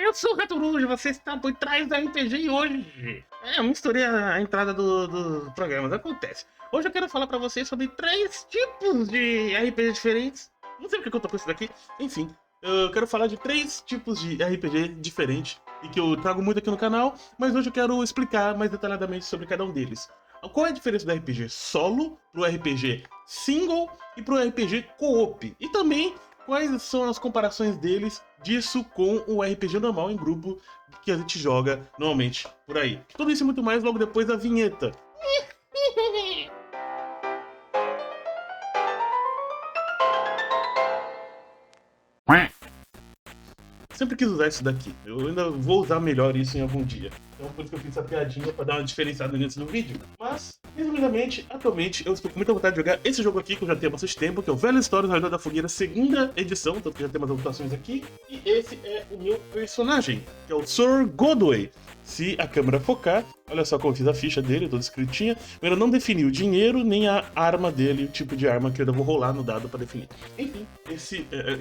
Eu sou o Ratorujo, você está por trás do RPG e hoje. Eu misturei a entrada do programa, acontece. Hoje eu quero falar pra vocês sobre 3 tipos de RPG diferentes. Não sei porque eu tô com isso daqui. Enfim, eu quero falar de 3 tipos de RPG diferentes e que eu trago muito aqui no canal, mas hoje eu quero explicar mais detalhadamente sobre cada um deles. Qual é a diferença do RPG solo pro RPG single e pro RPG co-op? E também quais são as comparações disso com o RPG normal em grupo que a gente joga normalmente por aí. Tudo isso e muito mais logo depois da vinheta. Sempre quis usar isso daqui. Eu ainda vou usar melhor isso em algum dia. Então por isso que eu fiz essa piadinha pra dar uma diferenciada nisso no vídeo. Mas, resumidamente, atualmente eu estou com muita vontade de jogar esse jogo aqui que eu já tenho há bastante tempo, que é o Velha História do Raio da Fogueira, segunda edição, tanto que já tem umas anotações aqui. E esse é o meu personagem, que é o Sir Godway. Se a câmera focar, olha só como eu fiz a ficha dele, toda escritinha. Eu ainda não defini o dinheiro, nem a arma dele, o tipo de arma que eu ainda vou rolar no dado pra definir. Enfim,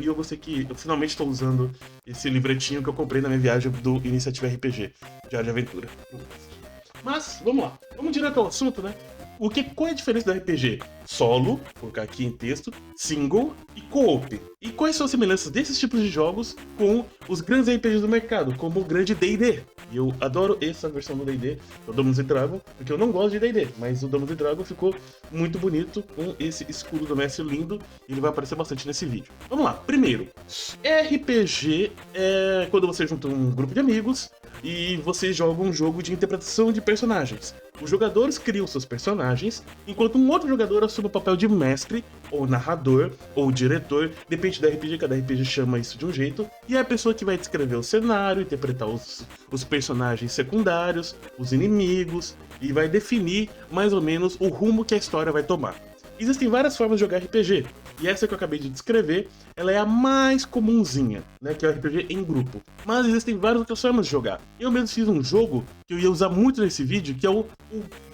e eu gostei que eu finalmente estou usando esse livretinho que eu comprei na minha viagem do Iniciativa RPG, Diário de Aventura. Mas, vamos lá. Vamos direto ao assunto, né? Qual é a diferença do RPG solo, vou colocar aqui em texto, single e co-op? E quais são as semelhanças desses tipos de jogos com os grandes RPGs do mercado, como o grande D&D? E eu adoro essa versão do D&D, o Dungeons & Dragons, porque eu não gosto de D&D, mas o Dungeons & Dragons ficou muito bonito com esse escudo do mestre lindo, e ele vai aparecer bastante nesse vídeo. Vamos lá, primeiro, RPG é quando você junta um grupo de amigos e vocês jogam um jogo de interpretação de personagens. Os jogadores criam seus personagens, enquanto um outro jogador assume o papel de mestre, ou narrador, ou diretor, depende da RPG, cada RPG chama isso de um jeito, e é a pessoa que vai descrever o cenário, interpretar os personagens secundários, os inimigos, e vai definir mais ou menos o rumo que a história vai tomar. Existem várias formas de jogar RPG, e essa que eu acabei de descrever, ela é a mais comunzinha, né, que é o RPG em grupo. Mas existem várias outras formas de jogar. Eu mesmo fiz um jogo que eu ia usar muito nesse vídeo, que é o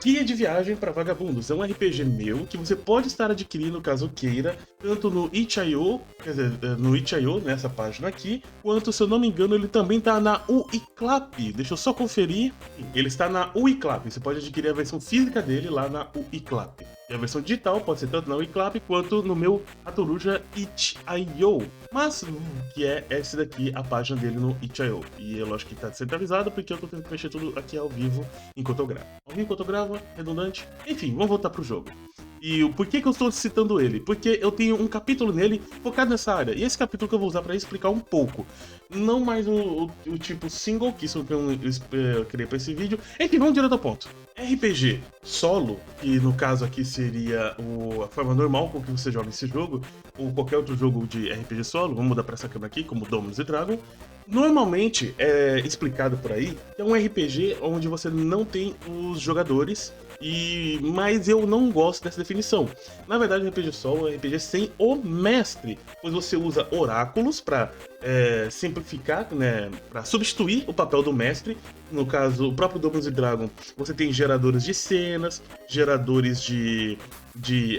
Guia de Viagem para Vagabundos. É um RPG meu, que você pode estar adquirindo caso queira, tanto no itch.io, quer dizer, no itch.io, nessa página aqui, quanto, se eu não me engano, ele também está na Uiclap. Deixa eu só conferir. Ele está na Uiclap, você pode adquirir a versão física dele lá na Uiclap. E a versão digital pode ser tanto na Uiclap quanto no meu Ratoruja itch.io. Mas, que é esse daqui, a página dele no itch.io. E é lógico que está descentralizado, porque eu tô tendo que mexer tudo aqui ao vivo enquanto eu gravo. Ao vivo enquanto eu gravo, redundante. Enfim, vamos voltar pro jogo. E por que eu estou citando ele? Porque eu tenho um capítulo nele focado nessa área. E esse capítulo que eu vou usar para explicar um pouco. Não mais o tipo single, que isso que eu criei para esse vídeo. Enfim, vamos direto ao ponto. RPG solo, que no caso aqui seria a forma normal com que você joga esse jogo, ou qualquer outro jogo de RPG solo, vamos mudar para essa câmera aqui, como Dungeons & Dragons. Normalmente é explicado por aí que é um RPG onde você não tem os jogadores, mas eu não gosto dessa definição. Na verdade, o RPG solo é um RPG sem o mestre, pois você usa oráculos para simplificar, né, para substituir o papel do mestre. No caso, o próprio Dungeons & Dragons, você tem geradores de cenas, geradores de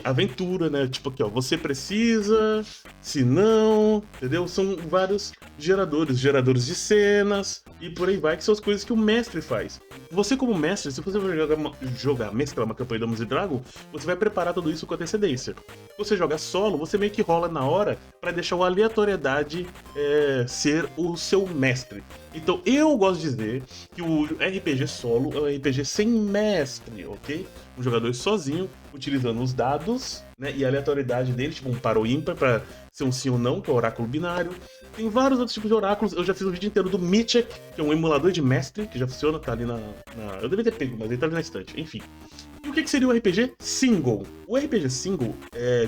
aventura, né? Tipo aqui, ó, você precisa, se não, entendeu? São vários geradores de cenas e por aí vai, que são as coisas que o mestre faz. Você como mestre, se você for mesclar uma campanha de Dungeons & Dragons, você vai preparar tudo isso com antecedência. Se você joga solo, você meio que rola na hora para deixar a aleatoriedade ser o seu mestre. Então eu gosto de dizer que o RPG solo é um RPG sem mestre, ok? Um jogador sozinho, utilizando os dados, né, e a aleatoriedade dele, tipo um par ou ímpar, para ser um sim ou não, que é o oráculo binário. Tem vários outros tipos de oráculos. Eu já fiz um vídeo inteiro do Mitchek, que é um emulador de mestre, que já funciona, tá ali eu devia ter pego, mas ele tá ali na estante, enfim. E o que seria o RPG single? O RPG single,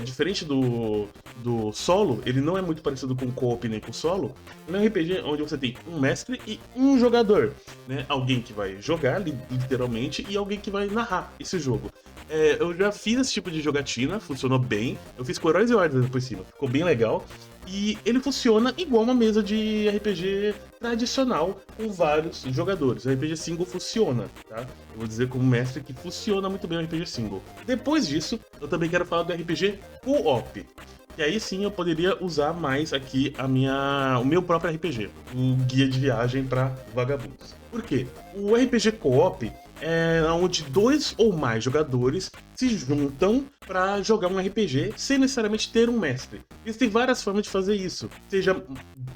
diferente do solo, ele não é muito parecido com o co-op nem com o solo. Ele é um RPG onde você tem um mestre e um jogador, né? Alguém que vai jogar, literalmente, e alguém que vai narrar esse jogo. Eu já fiz esse tipo de jogatina, funcionou bem. Eu fiz com Heróis e Hordas por cima, ficou bem legal. E ele funciona igual uma mesa de RPG tradicional com vários jogadores. O RPG single funciona, tá? Eu vou dizer como mestre que funciona muito bem o RPG single. Depois disso, eu também quero falar do RPG co-op. E aí sim eu poderia usar mais aqui o meu próprio RPG, o guia de viagem para vagabundos. Por quê? O RPG Co-op é onde 2 ou mais jogadores se juntam para jogar um RPG sem necessariamente ter um mestre. Existem várias formas de fazer isso, seja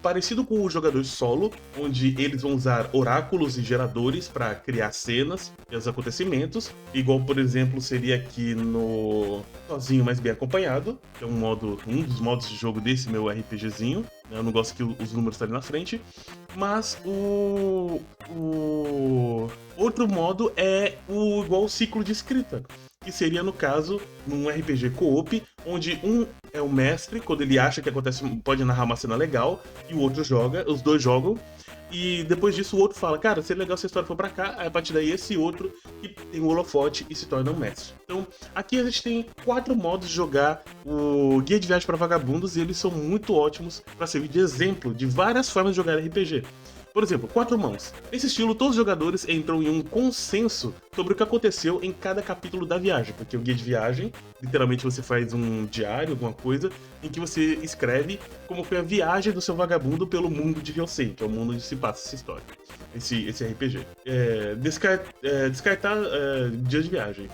parecido com o jogador solo, onde eles vão usar oráculos e geradores para criar cenas e os acontecimentos, igual por exemplo seria aqui no Sozinho Mas Bem Acompanhado, que é um dos modos de jogo desse meu RPGzinho. Eu não gosto que os números estarem na frente, mas o outro modo é o igual o ciclo de escrita, que seria, no caso, num RPG co-op, onde um é o mestre, quando ele acha que acontece, pode narrar uma cena legal, e o outro joga, os dois jogam, e depois disso o outro fala, cara, seria legal se a história for pra cá, aí a partir daí esse outro que tem o holofote e se torna um mestre. Então, aqui a gente tem 4 modos de jogar o Guia de Viagem para Vagabundos, e eles são muito ótimos para servir de exemplo de várias formas de jogar RPG. Por exemplo, 4 mãos. Nesse estilo, todos os jogadores entram em um consenso sobre o que aconteceu em cada capítulo da viagem, porque o guia de viagem, literalmente você faz um diário, alguma coisa, em que você escreve como foi a viagem do seu vagabundo pelo mundo de Ryosen, que é o mundo onde se passa essa história, esse RPG. Descartar dias de viagem.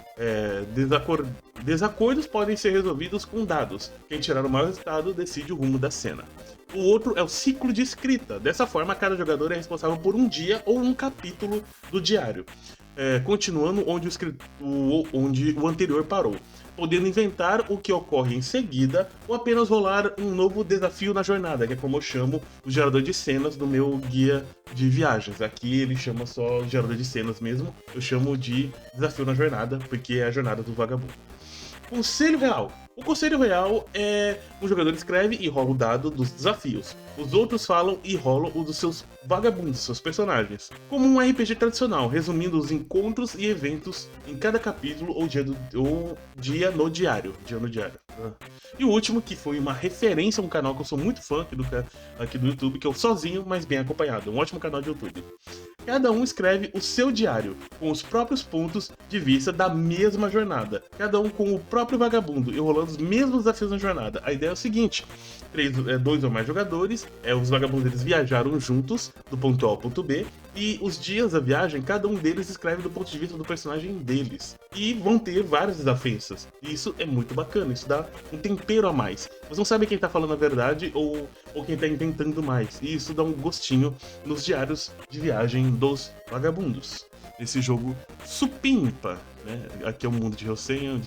Desacordos podem ser resolvidos com dados. Quem tirar o maior resultado decide o rumo da cena. O outro é o ciclo de escrita. Dessa forma, cada jogador é responsável por um dia ou um capítulo do diário, continuando onde o anterior parou, podendo inventar o que ocorre em seguida ou apenas rolar um novo desafio na jornada, que é como eu chamo o gerador de cenas do meu guia de viagens. Aqui ele chama só gerador de cenas mesmo, eu chamo de desafio na jornada, porque é a jornada do vagabundo. Conselho real. O conselho real é o jogador escreve e rola o dado dos desafios. Os outros falam e rolam o dos seus vagabundos, seus personagens. Como um RPG tradicional, resumindo os encontros e eventos em cada capítulo ou dia no diário. E o último, que foi uma referência a um canal que eu sou muito fã aqui do YouTube, que é o Sozinho Mas Bem Acompanhado. Um ótimo canal de YouTube. Cada um escreve o seu diário, com os próprios pontos de vista da mesma jornada. Cada um com o próprio vagabundo e rolando os mesmos desafios na jornada. A ideia é o seguinte: 2 ou mais jogadores, os vagabundos eles viajaram juntos, do ponto A ao ponto B, e os dias da viagem, cada um deles escreve do ponto de vista do personagem deles. E vão ter várias desavenças. E isso é muito bacana, isso dá um tempero a mais. Você não sabe quem tá falando a verdade ou quem tá inventando mais. E isso dá um gostinho nos diários de viagem dos vagabundos. Esse jogo supimpa, né? Aqui é o mundo de Ryosen,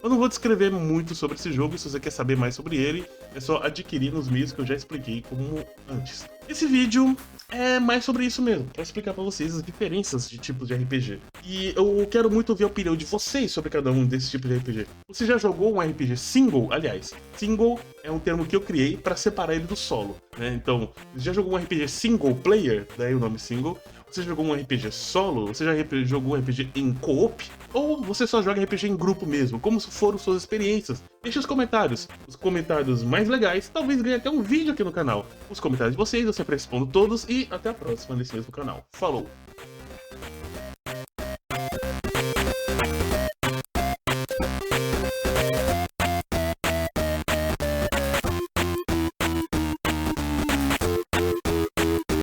eu não vou descrever muito sobre esse jogo. Se você quer saber mais sobre ele, é só adquirir nos meios que eu já expliquei como antes. Esse vídeo é mais sobre isso mesmo, para explicar para vocês as diferenças de tipos de RPG. E eu quero muito ouvir a opinião de vocês sobre cada um desses tipos de RPG. Você já jogou um RPG single? Aliás, single é um termo que eu criei para separar ele do solo, né? Então, você já jogou um RPG single player? Daí o nome single. Você jogou um RPG solo? Você já jogou um RPG em co-op? Ou você só joga RPG em grupo mesmo? Como foram suas experiências? Deixe os comentários. Os comentários mais legais talvez ganhe até um vídeo aqui no canal. Os comentários de vocês eu sempre respondo todos e até a próxima nesse mesmo canal. Falou!